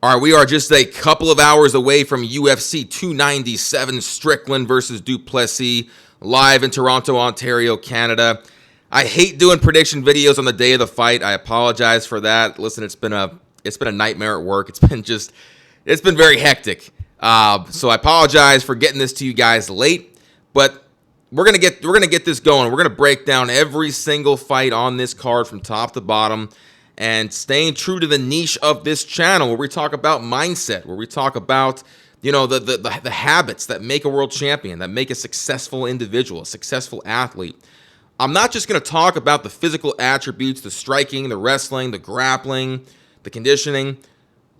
All right, we are just a couple of hours away from UFC 297, Strickland versus Du Plessis, live in Toronto, Ontario, Canada. I hate doing prediction videos on the day of the fight. I apologize for that. Listen, it's been a nightmare at work. It's been very hectic. So I apologize for getting this to you guys late, but we're gonna get this going. We're gonna break down every single fight on this card from top to bottom, and staying true to the niche of this channel, where we talk about mindset, where we talk about the habits that make a world champion, that make a successful individual, a successful athlete. I'm not just going to talk about the physical attributes, the striking, the wrestling, the grappling, the conditioning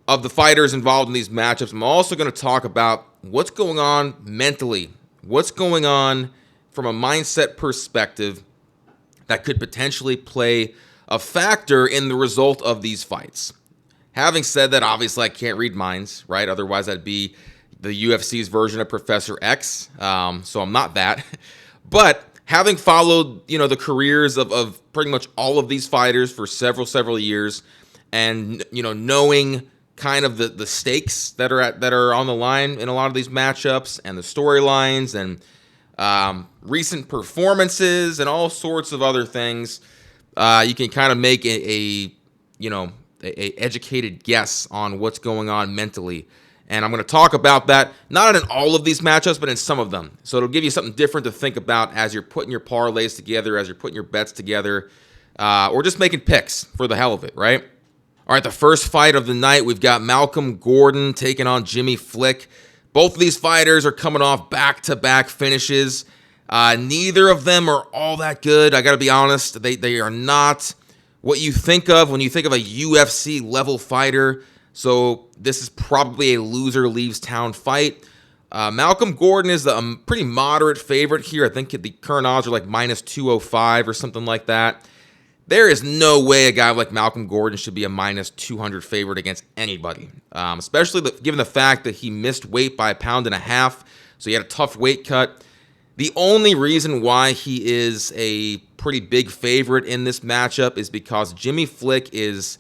of the fighters involved in these matchups. I'm also going to talk about what's going on mentally, what's going on from a mindset perspective that could potentially play a factor in the result of these fights. Having said that, obviously I can't read minds, right? Otherwise I'd be the UFC's version of Professor X. So I'm not that. But having followed, the careers of pretty much all of these fighters for several years, and knowing kind of the stakes that are on the line in a lot of these matchups, and the storylines, and recent performances, and all sorts of other things, you can kind of make a educated guess on what's going on mentally. And I'm going to talk about that, not in all of these matchups, but in some of them. So it'll give you something different to think about as you're putting your parlays together, as you're putting your bets together, or just making picks for the hell of it, right? All right, the first fight of the night, we've got Malcolm Gordon taking on Jimmy Flick. Both of these fighters are coming off back-to-back finishes. Neither of them are all that good. I got to be honest. They are not what you think of when you think of a UFC-level fighter. So this is probably a loser leaves town fight. Malcolm Gordon is a pretty moderate favorite here. I think the current odds are like minus 205 or something like that. There is no way a guy like Malcolm Gordon should be a minus 200 favorite against anybody, especially given the fact that he missed weight by 1.5 pounds. So he had a tough weight cut. The only reason why he is a pretty big favorite in this matchup is because Jimmy Flick he's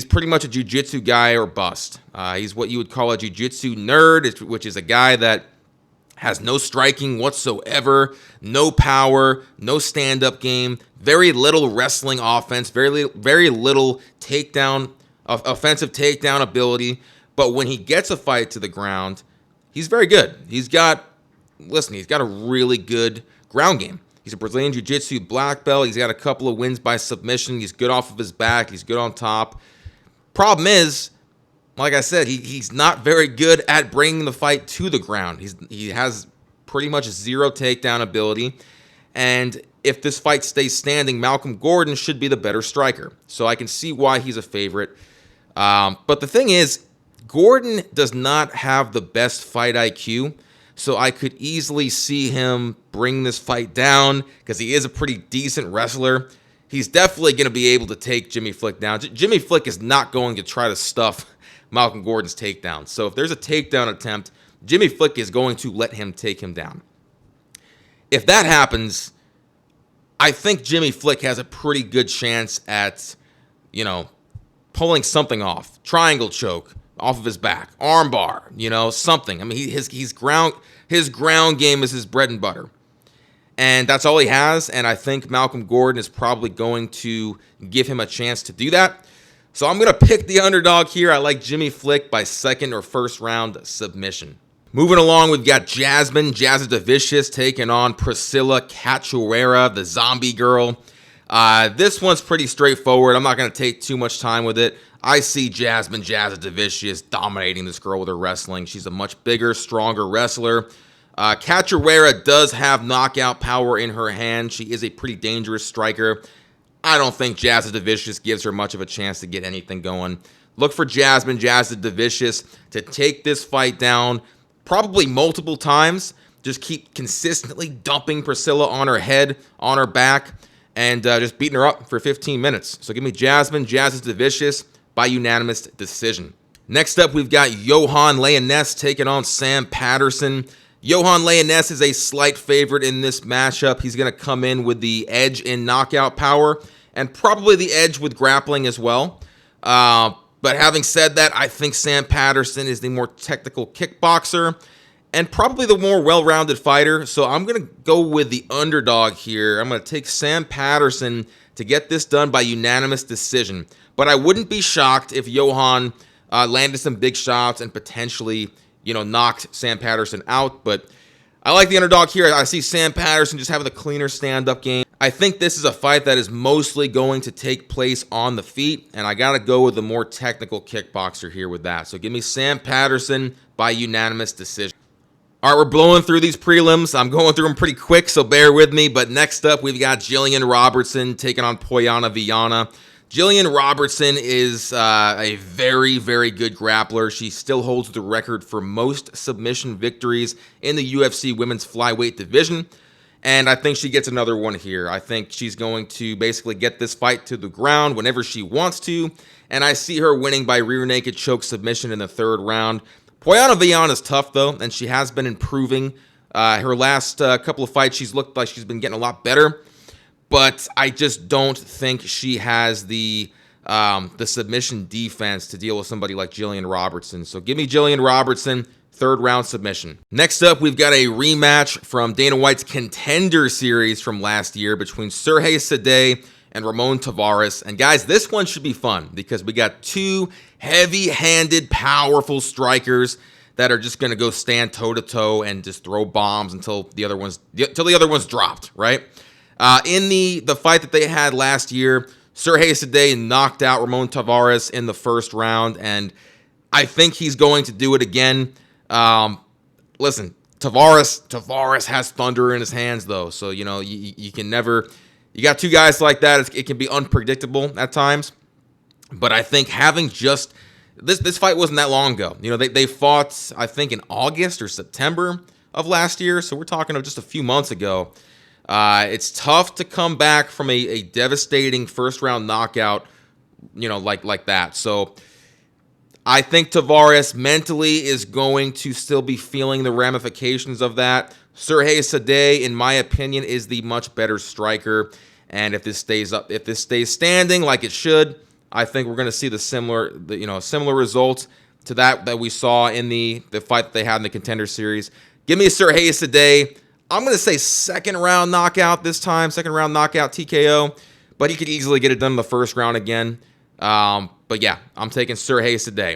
pretty much a jiu-jitsu guy or bust. He's what you would call a jiu-jitsu nerd, which is a guy that has no striking whatsoever, no power, no stand-up game, very little wrestling offense, very little offensive takedown ability. But when he gets a fight to the ground, he's very good. He's got a really good ground game. He's a Brazilian Jiu-Jitsu black belt. He's got a couple of wins by submission. He's good off of his back. He's good on top. Problem is, like I said, he's not very good at bringing the fight to the ground. He has pretty much zero takedown ability. And if this fight stays standing, Malcolm Gordon should be the better striker. So I can see why he's a favorite. But the thing is, Gordon does not have the best fight IQ. So I could easily see him bring this fight down because he is a pretty decent wrestler. He's definitely going to be able to take Jimmy Flick down. Jimmy Flick is not going to try to stuff Malcolm Gordon's takedown. So if there's a takedown attempt, Jimmy Flick is going to let him take him down. If that happens, I think Jimmy Flick has a pretty good chance at, pulling something off. Triangle choke off of his back, arm bar, something. I mean, his ground game is his bread and butter. And that's all he has, and I think Malcolm Gordon is probably going to give him a chance to do that. So I'm going to pick the underdog here. I like Jimmy Flick by second or first round submission. Moving along, we've got Jasmine Jasudavicius taking on Priscilla Cachoeira, the zombie girl. This one's pretty straightforward. I'm not going to take too much time with it. I see Jasmine Jasudavicius dominating this girl with her wrestling. She's a much bigger, stronger wrestler. Cachoeira does have knockout power in her hand. She is a pretty dangerous striker. I don't think Jasudavicius gives her much of a chance to get anything going. Look for Jasmine Jasudavicius to take this fight down probably multiple times. Just keep consistently dumping Priscilla on her head, on her back, and just beating her up for 15 minutes. So give me Jasmine Jasudavicius by unanimous decision. Next up, we've got Johan Leoness taking on Sam Patterson. Johan Leoness is a slight favorite in this matchup. He's going to come in with the edge in knockout power and probably the edge with grappling as well. But having said that, I think Sam Patterson is the more technical kickboxer and probably the more well-rounded fighter. So I'm going to go with the underdog here. I'm going to take Sam Patterson to get this done by unanimous decision. But I wouldn't be shocked if Johan landed some big shots and potentially, knocked Sam Patterson out. But I like the underdog here. I see Sam Patterson just having a cleaner stand-up game. I think this is a fight that is mostly going to take place on the feet, and I got to go with the more technical kickboxer here with that. So give me Sam Patterson by unanimous decision. All right, we're blowing through these prelims. I'm going through them pretty quick, so bear with me. But next up, we've got Jillian Robertson taking on Poyana Viana. Jillian Robertson is a very, very good grappler. She still holds the record for most submission victories in the UFC women's flyweight division. And I think she gets another one here. I think she's going to basically get this fight to the ground whenever she wants to. And I see her winning by rear naked choke submission in the third round. Poyana Viana is tough, though, and she has been improving. Her last couple of fights, she's looked like she's been getting a lot better. But I just don't think she has the submission defense to deal with somebody like Jillian Robertson. So give me Jillian Robertson. Third round submission. Next up, we've got a rematch from Dana White's Contender Series from last year between Sergey Sadeh and Ramon Tavares. And guys, this one should be fun because we got two heavy-handed, powerful strikers that are just going to go stand toe-to-toe and just throw bombs until the other one's dropped, right? In the fight that they had last year, Sergey Sadeh knocked out Ramon Tavares in the first round, and I think he's going to do it again. Listen, Tavares has thunder in his hands, though. So, you can never, you got two guys like that. It can be unpredictable at times. But I think having just, this fight wasn't that long ago. They fought, I think, in August or September of last year. So we're talking of just a few months ago. It's tough to come back from a devastating first round knockout, like that. So I think Tavares mentally is going to still be feeling the ramifications of that. Sergey Sadeh, in my opinion, is the much better striker. And if this stays standing like it should, I think we're going to see the similar results to that we saw in the fight that they had in the Contender Series. Give me Sergey Sadeh. I'm going to say second round knockout this time, second round knockout TKO, but he could easily get it done in the first round again. But yeah, I'm taking Sergey Sadeh.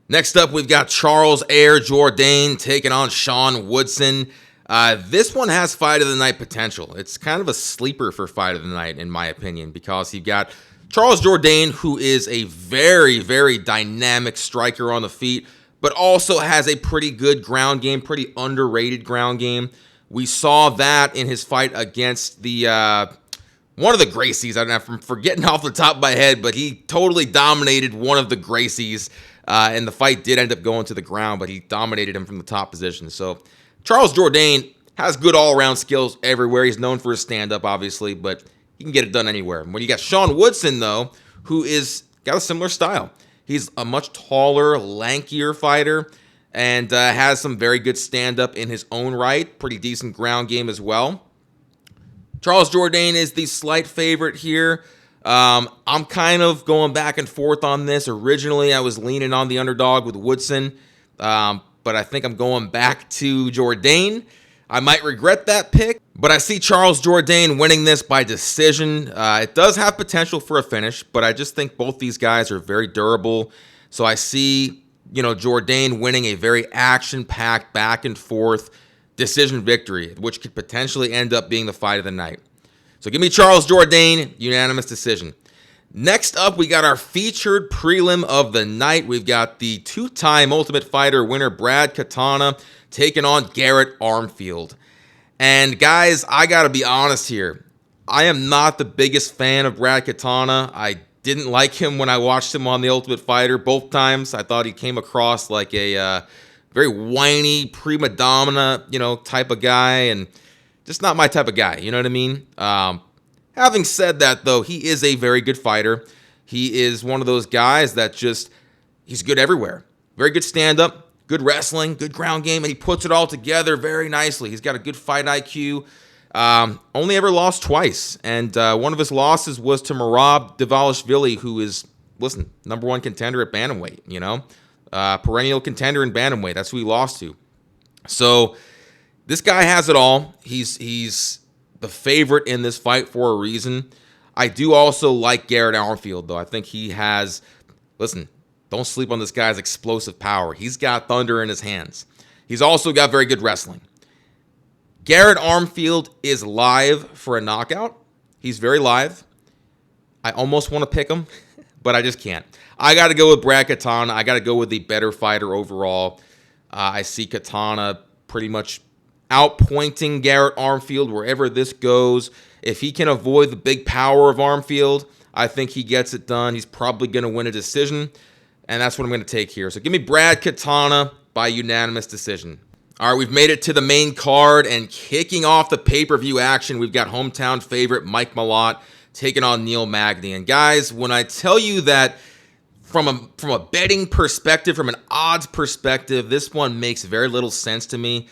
Next up, we've got Charles Air Jourdain taking on Sean Woodson. This one has fight of the night potential. It's kind of a sleeper for fight of the night, in my opinion, because you've got Charles Jourdain, who is a very, very dynamic striker on the feet, but also has a pretty good ground game, pretty underrated ground game. We saw that in his fight against one of the Gracies. I'm forgetting off the top of my head, but he totally dominated one of the Gracies. And the fight did end up going to the ground, but he dominated him from the top position. So Charles Jourdain has good all-around skills everywhere. He's known for his stand-up, obviously, but he can get it done anywhere. When you got Sean Woodson, though, who is got a similar style. He's a much taller, lankier fighter and has some very good stand-up in his own right. Pretty decent ground game as well. Charles Jourdain is the slight favorite here. I'm kind of going back and forth on this. Originally, I was leaning on the underdog with Woodson, but I think I'm going back to Jourdain. I might regret that pick, but I see Charles Jourdain winning this by decision. It does have potential for a finish, but I just think both these guys are very durable. So I see, Jourdain winning a very action-packed, back-and-forth decision victory, which could potentially end up being the fight of the night. So give me Charles Jourdain, unanimous decision. Next up, we got our featured prelim of the night. We've got the two-time Ultimate Fighter winner, Brad Katana, taking on Garrett Armfield. And guys, I got to be honest here. I am not the biggest fan of Brad Katana. I didn't like him when I watched him on The Ultimate Fighter both times. I thought he came across like a very whiny, prima donna, type of guy, and just not my type of guy, you know what I mean? Having said that, though, he is a very good fighter. He is one of those guys that he's good everywhere. Very good stand-up, good wrestling, good ground game, and he puts it all together very nicely. He's got a good fight IQ. Only ever lost twice, and one of his losses was to Merab Dvalishvili, who is listen, number one contender at bantamweight, perennial contender in bantamweight. That's who he lost to. So this guy has it all. He's the favorite in this fight for a reason. I do also like Garrett Armfield, though. I think he has, listen, don't sleep on this guy's explosive power. He's got thunder in his hands. He's also got very good wrestling. Garrett Armfield is live for a knockout. He's very live. I almost want to pick him, but I just can't. I got to go with Brad Katana. I got to go with the better fighter overall. I see Katana pretty much outpointing Garrett Armfield wherever this goes. If he can avoid the big power of Armfield, I think he gets it done. He's probably going to win a decision, and that's what I'm going to take here. So give me Brad Katana by unanimous decision. All right, we've made it to the main card, and kicking off the pay-per-view action, we've got hometown favorite Mike Malott taking on Neil Magny. And guys, when I tell you that from a betting perspective, from an odds perspective, this one makes very little sense to me.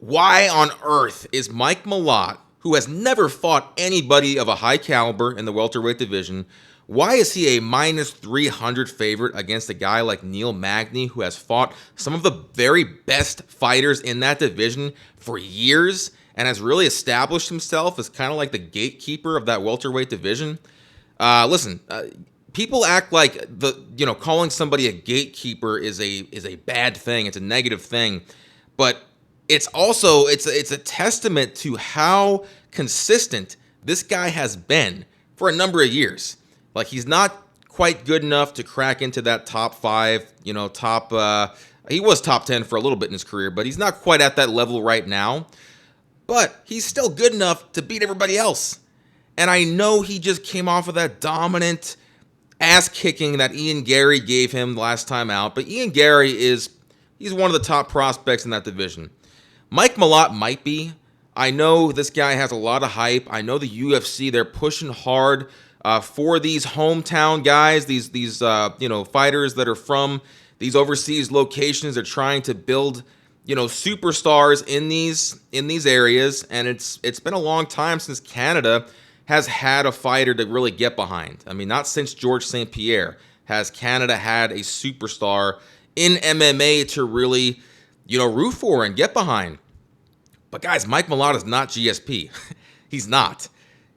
Why on earth is Mike Malott, who has never fought anybody of a high caliber in the welterweight division, why is he a minus 300 favorite against a guy like Neil Magny, who has fought some of the very best fighters in that division for years and has really established himself as kind of like the gatekeeper of that welterweight division? People act like calling somebody a gatekeeper is a bad thing. It's a negative thing, but it's also it's a testament to how consistent this guy has been for a number of years. Like, he's not quite good enough to crack into that top 5, he was top 10 for a little bit in his career, but he's not quite at that level right now. But he's still good enough to beat everybody else. And I know he just came off of that dominant ass kicking that Ian Gary gave him last time out, but Ian Gary he's one of the top prospects in that division. Mike Malott might be. I know this guy has a lot of hype. I know the UFC, they're pushing hard for these hometown guys, these fighters that are from these overseas locations. They're trying to build, superstars in these areas, and it's been a long time since Canada has had a fighter to really get behind. I mean, not since George St. Pierre has Canada had a superstar in MMA to really, root for and get behind. But guys, Mike Malott is not GSP. He's not.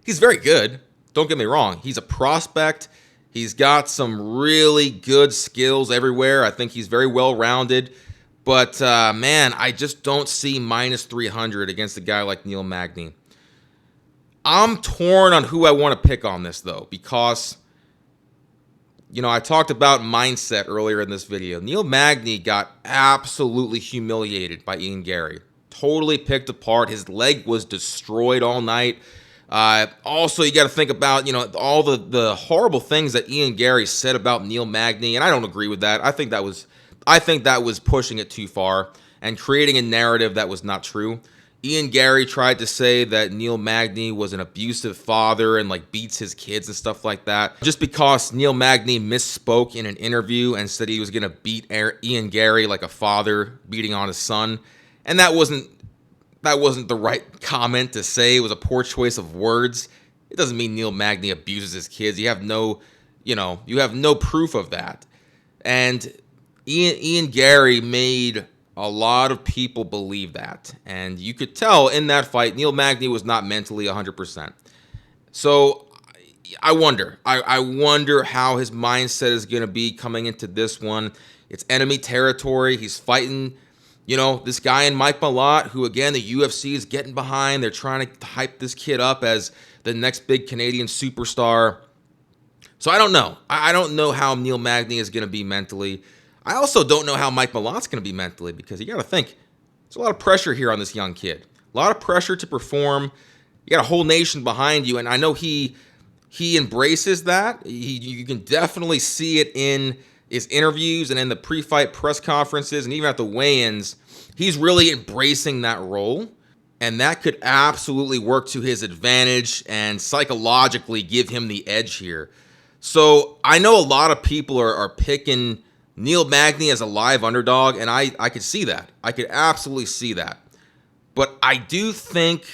He's very good. Don't get me wrong. He's a prospect. He's got some really good skills everywhere. I think he's very well-rounded. But, man, I just don't see minus 300 against a guy like Neil Magny. I'm torn on who I want to pick on this, though, because, I talked about mindset earlier in this video. Neil Magny got absolutely humiliated by Ian Gary. Totally picked apart. His leg was destroyed all night. Also, you got to think about, all the horrible things that Ian Gary said about Neil Magny, and I don't agree with that. I think that was pushing it too far and creating a narrative that was not true. Ian Gary tried to say that Neil Magny was an abusive father and beats his kids and stuff like that. Just because Neil Magny misspoke in an interview and said he was going to beat Ian Gary like a father beating on his son, and that wasn't the right comment to say. It was a poor choice of words. It doesn't mean Neil Magny abuses his kids. You have no proof of that. And Ian Gary made a lot of people believe that. And you could tell in that fight, Neil Magny was not mentally 100%. So I wonder. I wonder how his mindset is going to be coming into this one. It's enemy territory. He's fighting, this guy in Mike Malott, who, again, the UFC is getting behind. They're trying to hype this kid up as the next big Canadian superstar. So I don't know. I don't know how Neil Magny is going to be mentally. I also don't know how Mike Malott's going to be mentally, because you got to think, there's a lot of pressure here on this young kid. A lot of pressure to perform. You got a whole nation behind you, and I know he embraces that. You can definitely see it in his interviews and in the pre-fight press conferences and even at the weigh-ins. He's really embracing that role, and that could absolutely work to his advantage and psychologically give him the edge here. So I know a lot of people are picking Neil Magny as a live underdog, and I could see that. I could absolutely see that. But I do think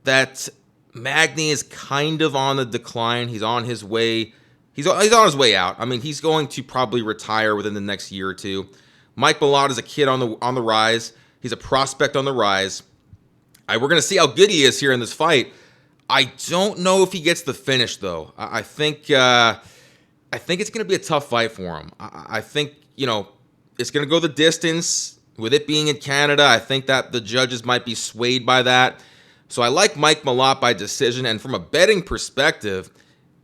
that Magny is kind of on the decline. He's on his way He's on his way out. I mean, he's going to probably retire within the next year or two. Mike Malott is a kid on the rise. He's a prospect on the rise. We're going to see how good he is here in this fight. I don't know if he gets the finish, though. I think it's going to be a tough fight for him. I think, it's going to go the distance. With it being in Canada, I think that the judges might be swayed by that. So I like Mike Malott by decision. And from a betting perspective,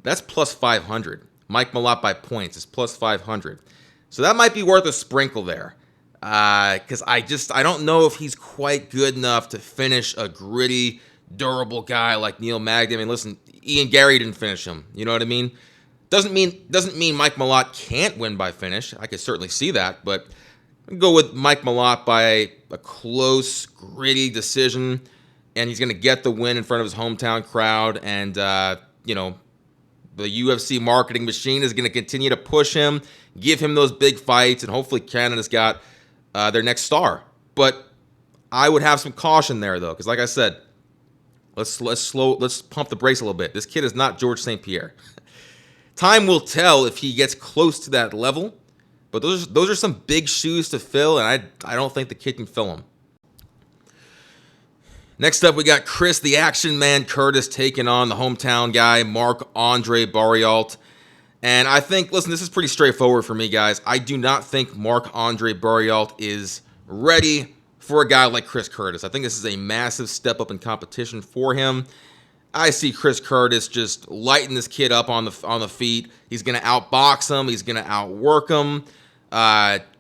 that's plus 500. Mike Malott by points is plus 500. So that might be worth a sprinkle there. Because I don't know if he's quite good enough to finish a gritty, durable guy like Neil Magny. I mean, listen, Ian Gary didn't finish him. You know what I mean? Doesn't mean Mike Malott can't win by finish. I could certainly see that, but I'll go with Mike Malott by a close, gritty decision, and he's going to get the win in front of his hometown crowd. And the UFC marketing machine is going to continue to push him, give him those big fights, and hopefully Canada's got their next star. But I would have some caution there, though, because like I said, let's pump the brakes a little bit. This kid is not George St. Pierre. Time will tell if he gets close to that level, but those are some big shoes to fill, and I don't think the kid can fill them. Next up, we got Chris the Action Man Curtis taking on the hometown guy, Marc-Andre Barriault. And I think, listen, this is pretty straightforward for me, guys. I do not think Marc-Andre Barriault is ready for a guy like Chris Curtis. I think this is a massive step up in competition for him. I see Chris Curtis just lighting this kid up on the feet. He's going to outbox him. He's going to outwork him.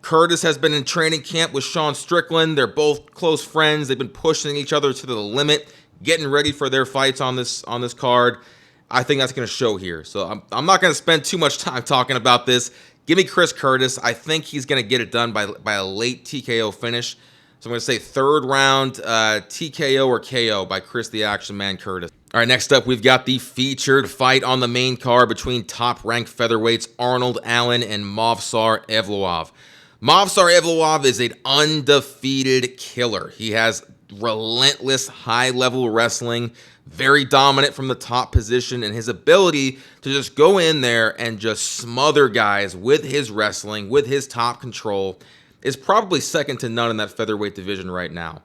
Curtis has been in training camp with Sean Strickland. They're both close friends. They've been pushing each other to the limit, getting ready for their fights on this card. I think that's going to show here. So I'm not going to spend too much time talking about this. Give me Chris Curtis. I think he's going to get it done by a late TKO finish. So I'm going to say third round TKO or KO by Chris the Action Man Curtis. All right, next up, we've got the featured fight on the main card between top-ranked featherweights Arnold Allen and Movsar Evloev. Movsar Evloev is an undefeated killer. He has relentless high-level wrestling, very dominant from the top position, and his ability to just go in there and just smother guys with his wrestling, with his top control, is probably second to none in that featherweight division right now.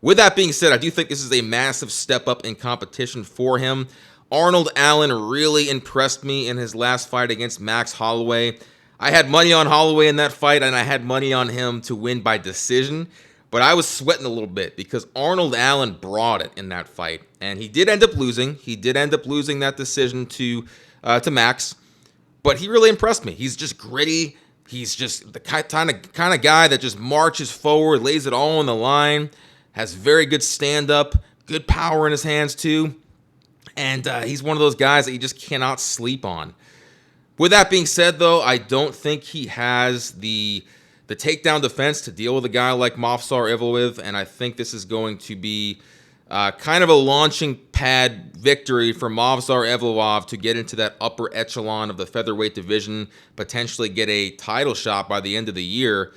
With that being said, I do think this is a massive step up in competition for him. Arnold Allen really impressed me in his last fight against Max Holloway. I had money on Holloway in that fight, and I had money on him to win by decision, but I was sweating a little bit because Arnold Allen brought it in that fight, and he did end up losing. He did end up losing that decision to Max, but he really impressed me. He's just gritty. He's just the kind of guy that just marches forward, lays it all on the line, has very good stand-up, good power in his hands too, and he's one of those guys that you just cannot sleep on. With that being said, though, I don't think he has the takedown defense to deal with a guy like Movsar Evloev, and I think this is going to be kind of a launching pad victory for Movsar Evloev to get into that upper echelon of the featherweight division, potentially get a title shot by the end of the year.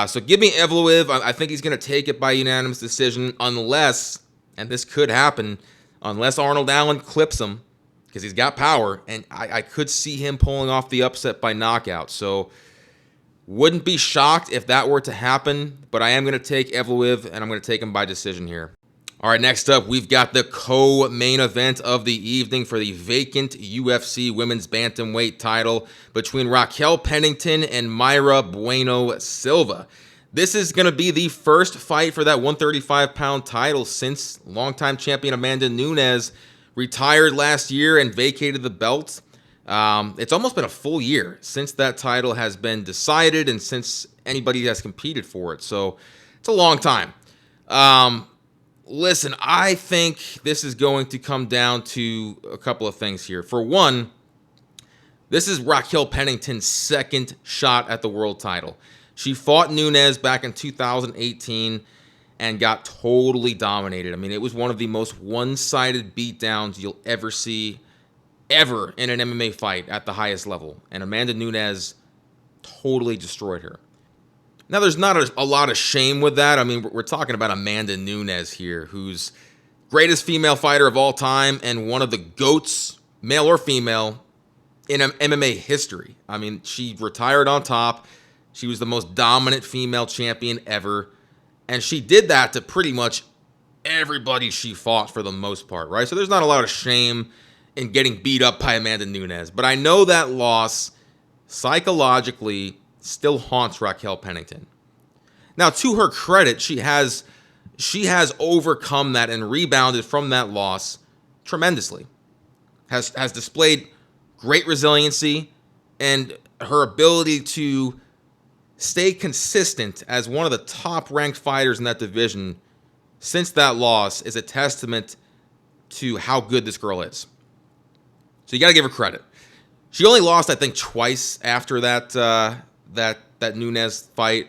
So give me Evloev. I think he's going to take it by unanimous decision unless, and this could happen, unless Arnold Allen clips him, because he's got power, and I could see him pulling off the upset by knockout. So wouldn't be shocked if that were to happen, but I am going to take Evloev, and I'm going to take him by decision here. All right, next up, we've got the co-main event of the evening for the vacant UFC Women's Bantamweight title between Raquel Pennington and Mayra Bueno Silva. This is going to be the first fight for that 135-pound title since longtime champion Amanda Nunes retired last year and vacated the belt. It's almost been a full year since that title has been decided and since anybody has competed for it. So it's a long time. Listen, I think this is going to come down to a couple of things here. For one, this is Raquel Pennington's second shot at the world title. She fought Nunes back in 2018 and got totally dominated. I mean, it was one of the most one-sided beatdowns you'll ever see ever in an MMA fight at the highest level. And Amanda Nunes totally destroyed her. Now, there's not a lot of shame with that. I mean, we're talking about Amanda Nunes here, who's greatest female fighter of all time and one of the GOATs, male or female, in MMA history. I mean, she retired on top. She was the most dominant female champion ever. And she did that to pretty much everybody she fought for the most part, right? So there's not a lot of shame in getting beat up by Amanda Nunes. But I know that loss psychologically still haunts Raquel Pennington. Now, to her credit, she has overcome that and rebounded from that loss tremendously. Has displayed great resiliency, and her ability to stay consistent as one of the top-ranked fighters in that division since that loss is a testament to how good this girl is. So you got to give her credit. She only lost, I think, twice after that Nunes fight,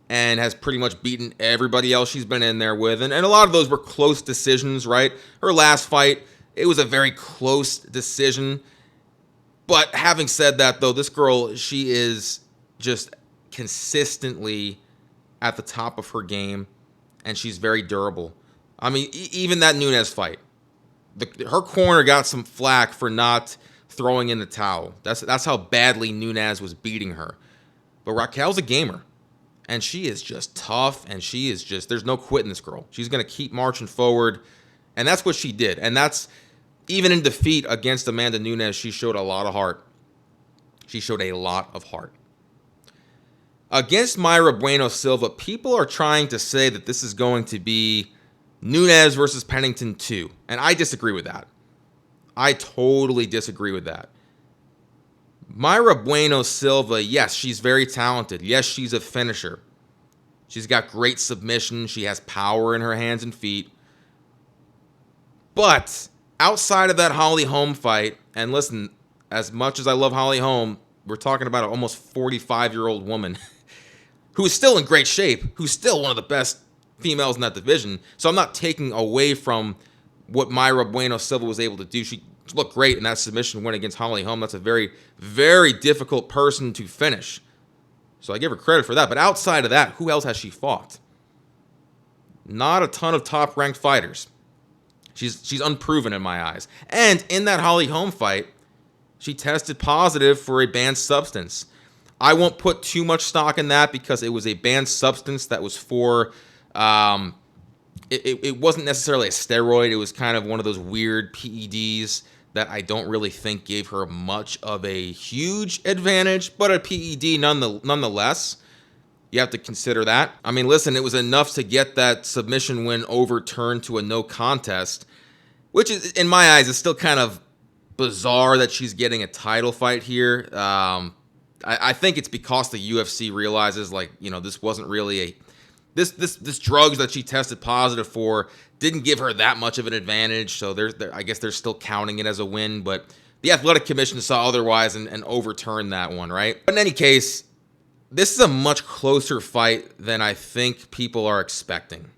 and has pretty much beaten everybody else she's been in there with. And a lot of those were close decisions, right? Her last fight, it was a very close decision. But having said that, though, this girl, she is just consistently at the top of her game, and she's very durable. I mean, even that Nunes fight, her corner got some flack for not throwing in the towel. That's how badly Nunes was beating her. But Raquel's a gamer, and she is just tough, and she is just, there's no quitting this girl. She's going to keep marching forward, and that's what she did. And that's, even in defeat against Amanda Nunes, she showed a lot of heart. She showed a lot of heart. Against Mayra Bueno Silva, people are trying to say that this is going to be Nunes versus Pennington 2, and I disagree with that. I totally disagree with that. Mayra Bueno Silva, yes, she's very talented. Yes, she's a finisher. She's got great submission. She has power in her hands and feet. But outside of that Holly Holm fight, and listen, as much as I love Holly Holm, we're talking about an almost 45-year-old woman who is still in great shape, who's still one of the best females in that division. So I'm not taking away from what Mayra Bueno Silva was able to do. She looked great in that submission win against Holly Holm. That's a very, very difficult person to finish. So I give her credit for that. But outside of that, who else has she fought? Not a ton of top-ranked fighters. She's unproven in my eyes. And in that Holly Holm fight, she tested positive for a banned substance. I won't put too much stock in that because it was a banned substance that was for, it wasn't necessarily a steroid. It was kind of one of those weird PEDs that I don't really think gave her much of a huge advantage, but a PED nonetheless. You have to consider that. I mean, listen, it was enough to get that submission win overturned to a no contest, which is, in my eyes, is still kind of bizarre that she's getting a title fight here. I think it's because the UFC realizes, like, you know, this wasn't really this drugs that she tested positive for didn't give her that much of an advantage. So I guess they're still counting it as a win, but the Athletic Commission saw otherwise and overturned that one, right? But in any case, this is a much closer fight than I think people are expecting,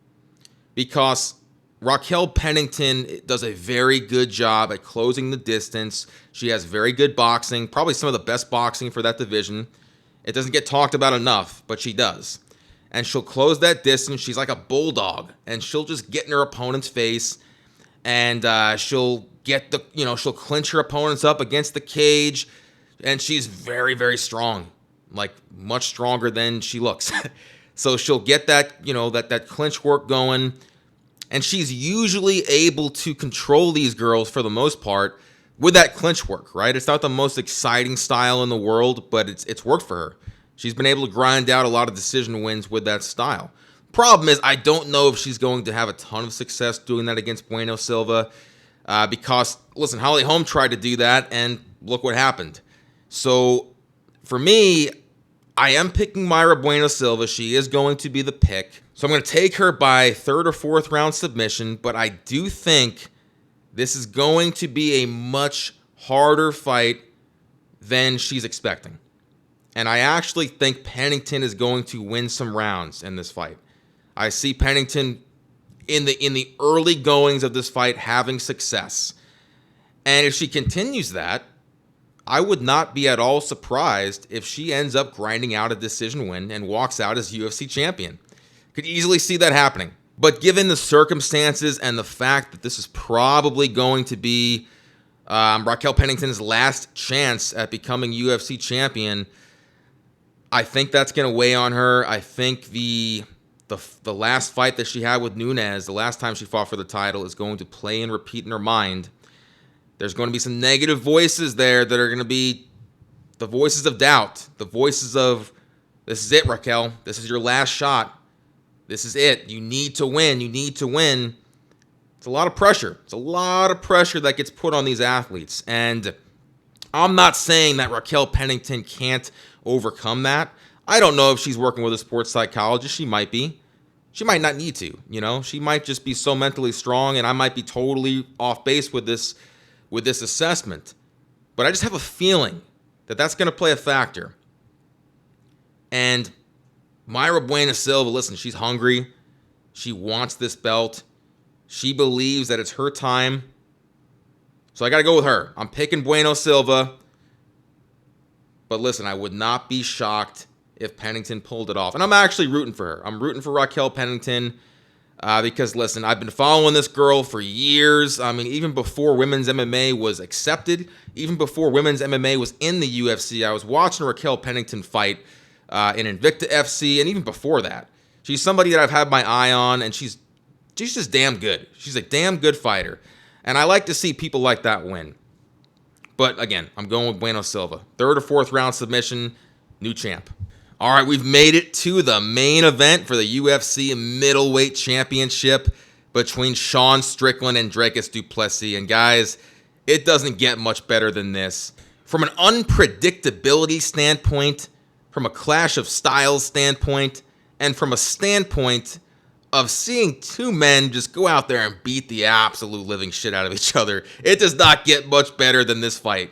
because Raquel Pennington does a very good job at closing the distance. She has very good boxing, probably some of the best boxing for that division. It doesn't get talked about enough, but she does. And she'll close that distance. She's like a bulldog, and she'll just get in her opponent's face, and she'll she'll clinch her opponents up against the cage, and she's very, very strong, like much stronger than she looks. So she'll get that, that clinch work going. And she's usually able to control these girls for the most part with that clinch work, right? It's not the most exciting style in the world, but it's worked for her. She's been able to grind out a lot of decision wins with that style. Problem is, I don't know if she's going to have a ton of success doing that against Bueno Silva because, listen, Holly Holm tried to do that, and look what happened. So for me, I am picking Mayra Bueno Silva. She is going to be the pick. So I'm going to take her by third or fourth round submission, but I do think this is going to be a much harder fight than she's expecting. And I actually think Pennington is going to win some rounds in this fight. I see Pennington in the early goings of this fight having success. And if she continues that, I would not be at all surprised if she ends up grinding out a decision win and walks out as UFC champion. Could easily see that happening. But given the circumstances and the fact that this is probably going to be Raquel Pennington's last chance at becoming UFC champion. I think that's going to weigh on her. I think the last fight that she had with Nunes, the last time she fought for the title, is going to play and repeat in her mind. There's going to be some negative voices there that are going to be the voices of doubt, the voices of, this is it, Raquel. This is your last shot. This is it. You need to win. You need to win. It's a lot of pressure. It's a lot of pressure that gets put on these athletes. And I'm not saying that Raquel Pennington can't overcome that. I don't know if she's working with a sports psychologist. She might be. She might not need to. She might just be so mentally strong, and I might be totally off base with this assessment. But I just have a feeling that that's going to play a factor. And Mayra Bueno Silva, listen, she's hungry. She wants this belt. She believes that it's her time. So I got to go with her. I'm picking Bueno Silva. But listen, I would not be shocked if Pennington pulled it off. And I'm actually rooting for her. I'm rooting for Raquel Pennington because, listen, I've been following this girl for years. I mean, even before women's MMA was accepted, even before women's MMA was in the UFC, I was watching Raquel Pennington fight in Invicta FC, and even before that. She's somebody that I've had my eye on, and she's just damn good. She's a damn good fighter. And I like to see people like that win. But again, I'm going with Bueno Silva. 3rd or 4th round submission, new champ. All right, we've made it to the main event for the UFC middleweight championship between Sean Strickland and Dricus Du Plessis. And guys, it doesn't get much better than this. From an unpredictability standpoint, from a clash of styles standpoint, and from a standpoint of seeing two men just go out there and beat the absolute living shit out of each other, it does not get much better than this fight.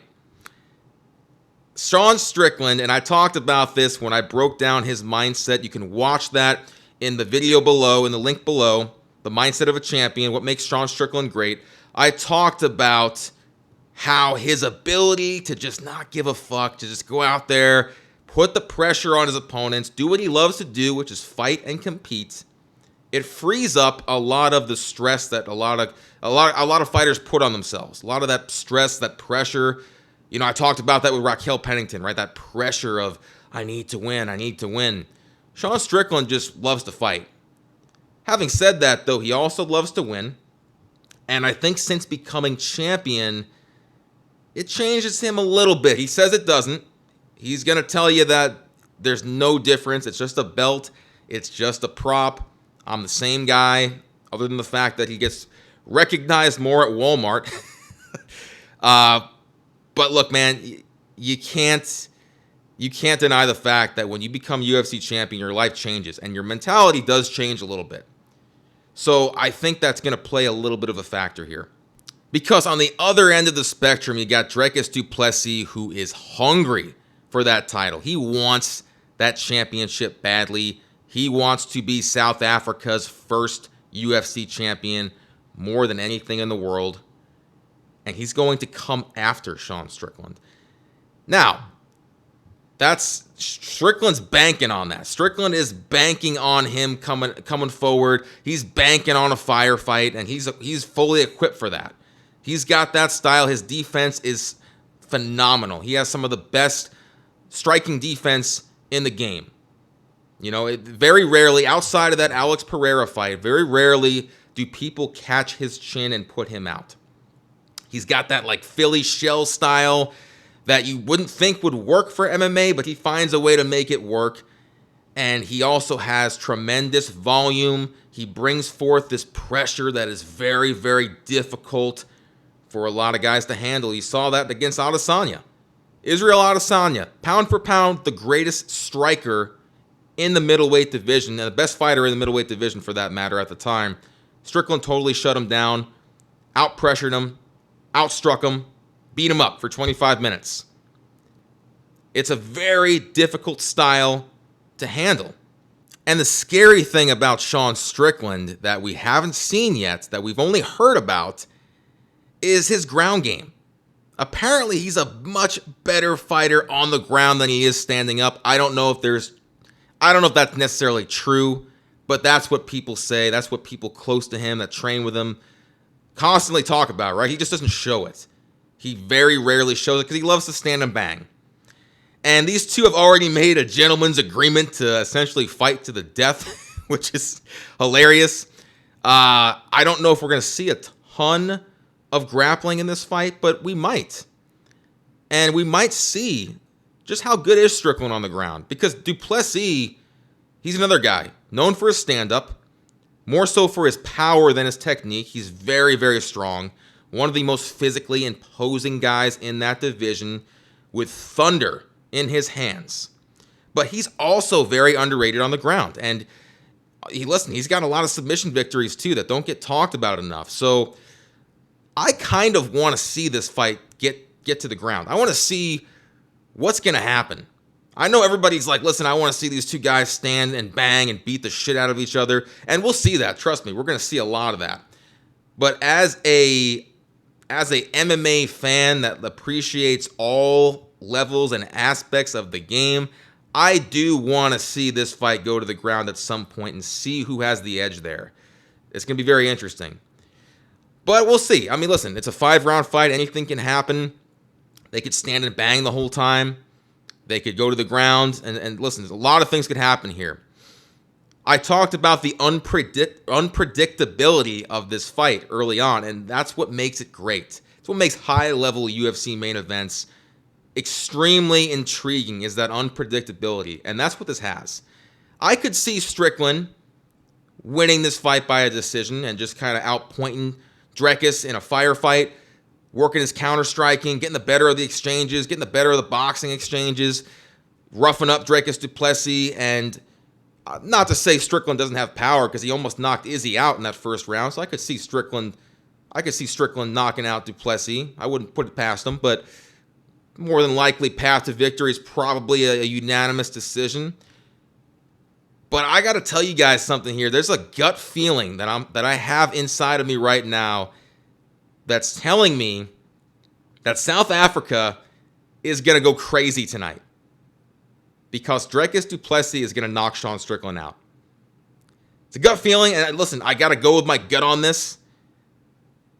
Sean Strickland, and I talked about this when I broke down his mindset. You can watch that in the video below, in the link below, the mindset of a champion, what makes Sean Strickland great. I talked about how his ability to just not give a fuck, to just go out there, put the pressure on his opponents, do what he loves to do, which is fight and compete. It frees up a lot of the stress that a lot of fighters put on themselves. A lot of that stress, that pressure. I talked about that with Raquel Pennington, right? That pressure of, I need to win, I need to win. Sean Strickland just loves to fight. Having said that, though, he also loves to win. And I think since becoming champion, it changes him a little bit. He says it doesn't. He's going to tell you that there's no difference. It's just a belt. It's just a prop. I'm the same guy, other than the fact that he gets recognized more at Walmart. But look, man, you can't deny the fact that when you become UFC champion, your life changes, and your mentality does change a little bit. So I think that's going to play a little bit of a factor here. Because on the other end of the spectrum, you got Dricus Du Plessis, who is hungry for that title. He wants that championship badly. He wants to be South Africa's first UFC champion more than anything in the world. And he's going to come after Sean Strickland. Now, that's Strickland's banking on that. Strickland is banking on him coming forward. He's banking on a firefight, and he's fully equipped for that. He's got that style. His defense is phenomenal. He has some of the best striking defense in the game. Very rarely, outside of that Alex Pereira fight, very rarely do people catch his chin and put him out. He's got that like Philly shell style that you wouldn't think would work for MMA, but he finds a way to make it work. And he also has tremendous volume. He brings forth this pressure that is very, very difficult for a lot of guys to handle. You saw that against Adesanya. Israel Adesanya, pound for pound, the greatest striker in the middleweight division, and the best fighter in the middleweight division for that matter at the time. Strickland totally shut him down, out-pressured him, outstruck him, beat him up for 25 minutes. It's a very difficult style to handle. And the scary thing about Sean Strickland that we haven't seen yet, that we've only heard about, is his ground game. Apparently, he's a much better fighter on the ground than he is standing up. I don't know if that's necessarily true, but that's what people say. That's what people close to him that train with him constantly talk about, right? He just doesn't show it. He very rarely shows it because he loves to stand and bang. And these two have already made a gentleman's agreement to essentially fight to the death, which is hilarious. I don't know if we're going to see a ton of grappling in this fight, but we might. And we might see just how good is Strickland on the ground. Because Du Plessis, he's another guy known for his stand-up, more so for his power than his technique. He's very, very strong. One of the most physically imposing guys in that division with thunder in his hands. But he's also very underrated on the ground. And he's got a lot of submission victories too that don't get talked about enough. So I kind of want to see this fight get to the ground. I want to see what's going to happen. I know everybody's like, listen, I want to see these two guys stand and bang and beat the shit out of each other. And we'll see that. Trust me, we're going to see a lot of that. But as a MMA fan that appreciates all levels and aspects of the game, I do want to see this fight go to the ground at some point and see who has the edge there. It's going to be very interesting. But we'll see. I mean, listen, it's a 5-round fight. Anything can happen. They could stand and bang the whole time. They could go to the ground. And listen, a lot of things could happen here. I talked about the unpredictability of this fight early on, and that's what makes it great. It's what makes high-level UFC main events extremely intriguing, is that unpredictability, and that's what this has. I could see Strickland winning this fight by a decision and just kind of outpointing Dricus in a firefight, working his counter-striking, getting the better of the exchanges, getting the better of the boxing exchanges, roughing up Dricus Du Plessis, and not to say Strickland doesn't have power, because he almost knocked Izzy out in that first round, so I could see Strickland knocking out Du Plessis. I wouldn't put it past him, but more than likely path to victory is probably a unanimous decision. But I got to tell you guys something here. There's a gut feeling that I have inside of me right now that's telling me that South Africa is going to go crazy tonight, because Dricus Du Plessis is going to knock Sean Strickland out. It's a gut feeling, and listen, I got to go with my gut on this.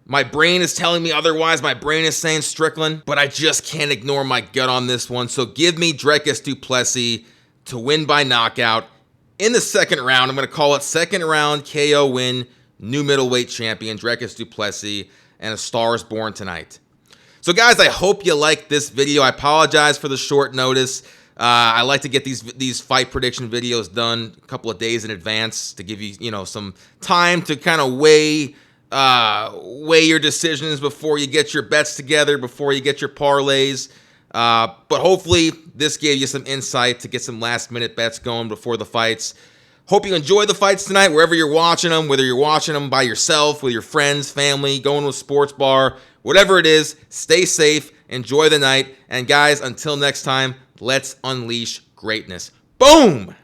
My brain is telling me otherwise. My brain is saying Strickland, but I just can't ignore my gut on this one. So give me Dricus Du Plessis to win by knockout in the second round. I'm going to call it second round KO win, new middleweight champion Dricus Du Plessis, and a star is born tonight. So guys, I hope you liked this video. I apologize for the short notice. I like to get these fight prediction videos done a couple of days in advance to give you, some time to kind of weigh your decisions before you get your bets together, before you get your parlays. But hopefully this gave you some insight to get some last-minute bets going before the fights. Hope you enjoy the fights tonight, wherever you're watching them, whether you're watching them by yourself, with your friends, family, going to a sports bar, whatever it is. Stay safe, enjoy the night, and guys, until next time, let's unleash greatness. Boom!